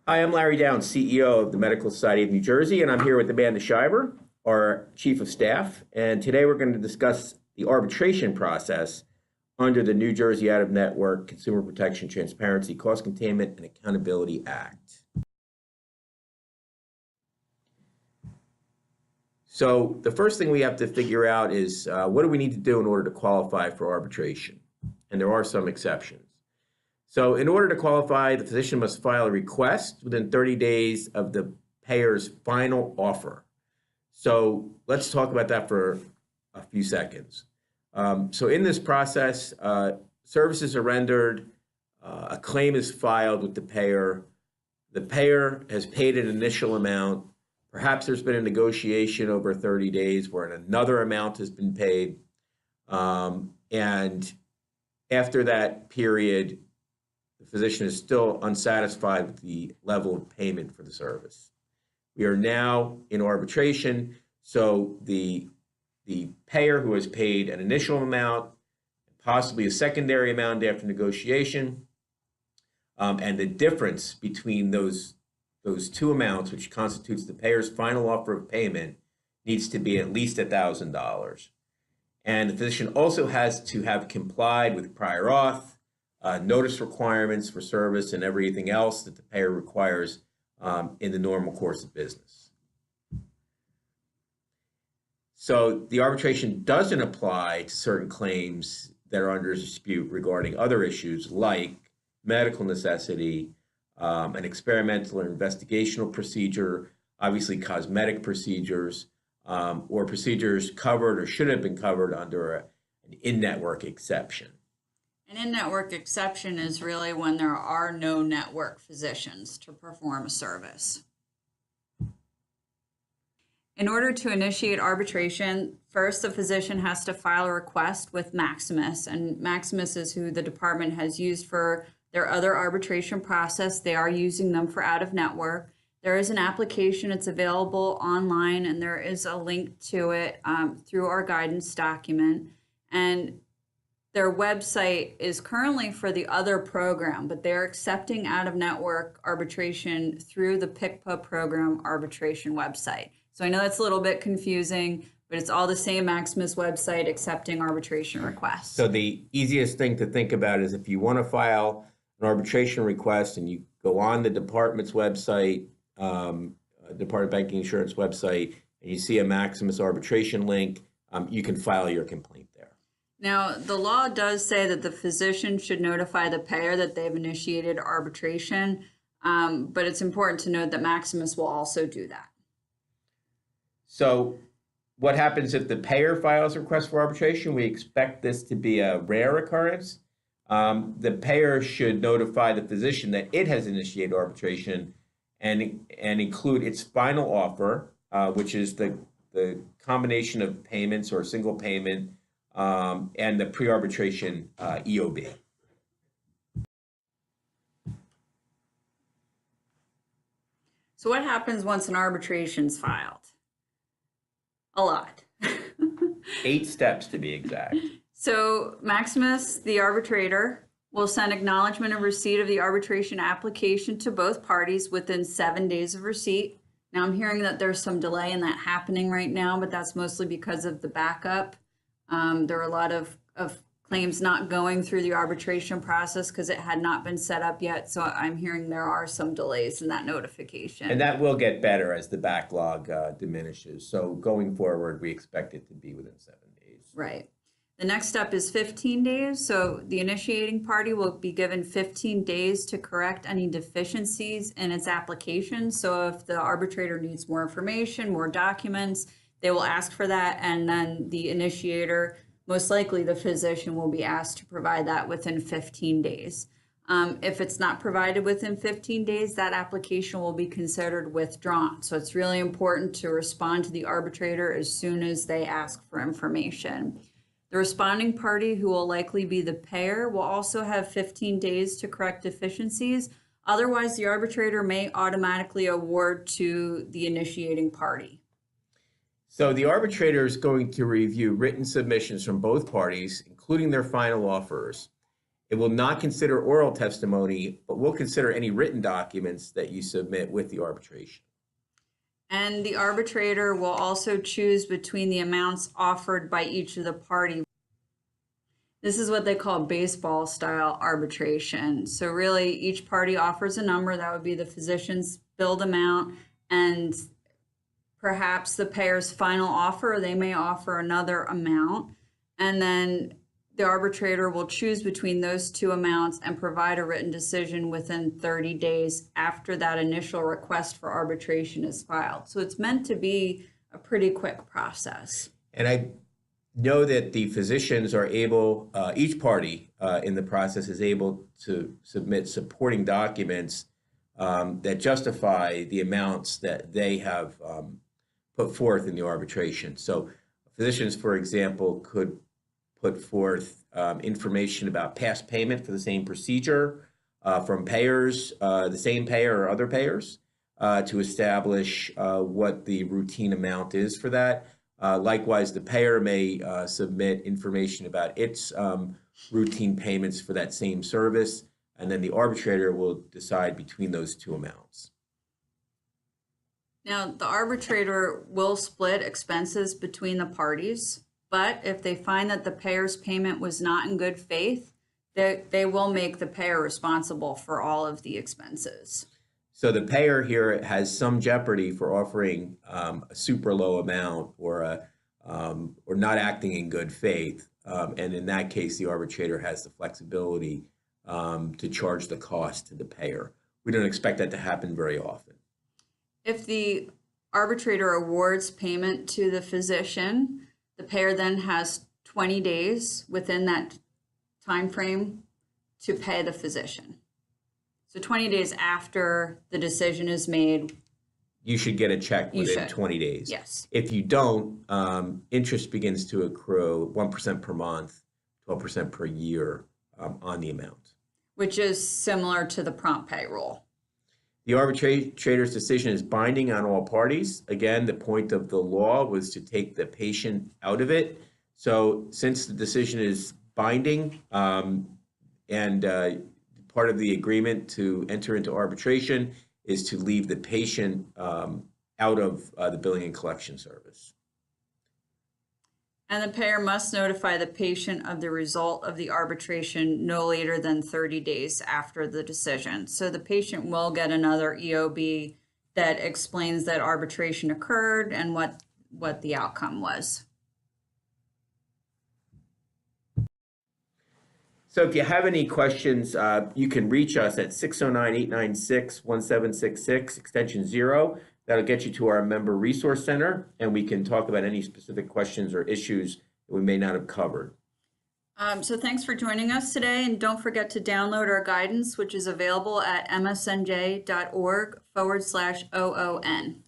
Hi, I'm Larry Downs, CEO of the Medical Society of New Jersey, and I'm here with Amanda Shiber, our Chief of Staff. And today we're going to discuss the arbitration process under the New Jersey Out-of-Network Consumer Protection, Transparency, Cost Containment, and Accountability Act. So the first thing we have to figure out is what do we need to do in order to qualify for arbitration? And there are some exceptions. So in order to qualify, the physician must file a request within 30 days of the payer's final offer. So let's talk about that for a few seconds. So in this process, services are rendered, a claim is filed with the payer has paid an initial amount, perhaps there's been a negotiation over 30 days where another amount has been paid, and after that period, the physician is still unsatisfied with the level of payment for the service. We are now in arbitration, so the payer who has paid an initial amount, possibly a secondary amount after negotiation, and the difference between those two amounts, which constitutes the payer's final offer of payment, needs to be at least $1,000. And the physician also has to have complied with prior auth, notice requirements for service, and everything else that the payer requires in the normal course of business. So the arbitration doesn't apply to certain claims that are under dispute regarding other issues like medical necessity, an experimental or investigational procedure, obviously cosmetic procedures, or procedures covered or should have been covered under an in-network exception. An in-network exception is really when there are no network physicians to perform a service. In order to initiate arbitration, first the physician has to file a request with Maximus, and Maximus is who the department has used for their other arbitration process. They are using them for out-of-network. There is an application, it's available online, and there is a link to it through our guidance document. And their website is currently for the other program, but they're accepting out-of-network arbitration through the PICPA program arbitration website. So I know that's a little bit confusing, but it's all the same Maximus website accepting arbitration requests. So the easiest thing to think about is if you want to file an arbitration request and you go on the department's website, Department of Banking and Insurance website, and you see a Maximus arbitration link, you can file your complaint there. Now, the law does say that the physician should notify the payer that they've initiated arbitration, but it's important to note that Maximus will also do that. So what happens if the payer files a request for arbitration? We expect this to be a rare occurrence. The payer should notify the physician that it has initiated arbitration and include its final offer, which is the combination of payments or a single payment, and the pre-arbitration EOB. So what happens once an arbitration's filed? A lot. 8 steps to be exact. So Maximus, the arbitrator, will send acknowledgement of receipt of the arbitration application to both parties within 7 days of receipt. Now I'm hearing that there's some delay in that happening right now, but that's mostly because of the backup. There are a lot of claims not going through the arbitration process because it had not been set up yet. So I'm hearing there are some delays in that notification. And that will get better as the backlog diminishes. So going forward, we expect it to be within 7 days. Right. The next step is 15 days. So the initiating party will be given 15 days to correct any deficiencies in its application. So if the arbitrator needs more information, more documents, they will ask for that, and then the initiator, most likely the physician, will be asked to provide that within 15 days. If it's not provided within 15 days, that application will be considered withdrawn. So it's really important to respond to the arbitrator as soon as they ask for information. The responding party, who will likely be the payer, will also have 15 days to correct deficiencies. Otherwise, the arbitrator may automatically award to the initiating party. So the arbitrator is going to review written submissions from both parties, including their final offers. It will not consider oral testimony, but will consider any written documents that you submit with the arbitration. And the arbitrator will also choose between the amounts offered by each of the parties. This is what they call baseball style arbitration. So really each party offers a number, that would be the physician's billed amount, and perhaps the payer's final offer, they may offer another amount. And then the arbitrator will choose between those two amounts and provide a written decision within 30 days after that initial request for arbitration is filed. So it's meant to be a pretty quick process. And I know that the physicians are able, each party in the process is able to submit supporting documents that justify the amounts that they have put forth in the arbitration. So physicians, for example, could put forth information about past payment for the same procedure from payers, the same payer or other payers, to establish what the routine amount is for that. Likewise, the payer may submit information about its routine payments for that same service, and then the arbitrator will decide between those two amounts. Now, the arbitrator will split expenses between the parties, but if they find that the payer's payment was not in good faith, they will make the payer responsible for all of the expenses. So the payer here has some jeopardy for offering a super low amount or not acting in good faith. And in that case, the arbitrator has the flexibility to charge the cost to the payer. We don't expect that to happen very often. If the arbitrator awards payment to the physician, the payer then has 20 days within that time frame to pay the physician. So 20 days after the decision is made, you should get a check within 20 days. Yes. If you don't, interest begins to accrue 1% per month, 12% per year on the amount. Which is similar to the prompt pay rule. The arbitrator's decision is binding on all parties. Again, the point of the law was to take the patient out of it. So since the decision is binding and part of the agreement to enter into arbitration is to leave the patient out of the billing and collection service. And the payer must notify the patient of the result of the arbitration no later than 30 days after the decision. So the patient will get another EOB that explains that arbitration occurred and what the outcome was. So if you have any questions, you can reach us at 609-896-1766, extension 0. That'll get you to our member resource center, and we can talk about any specific questions or issues that we may not have covered. So thanks for joining us today, and don't forget to download our guidance, which is available at msnj.org/OON.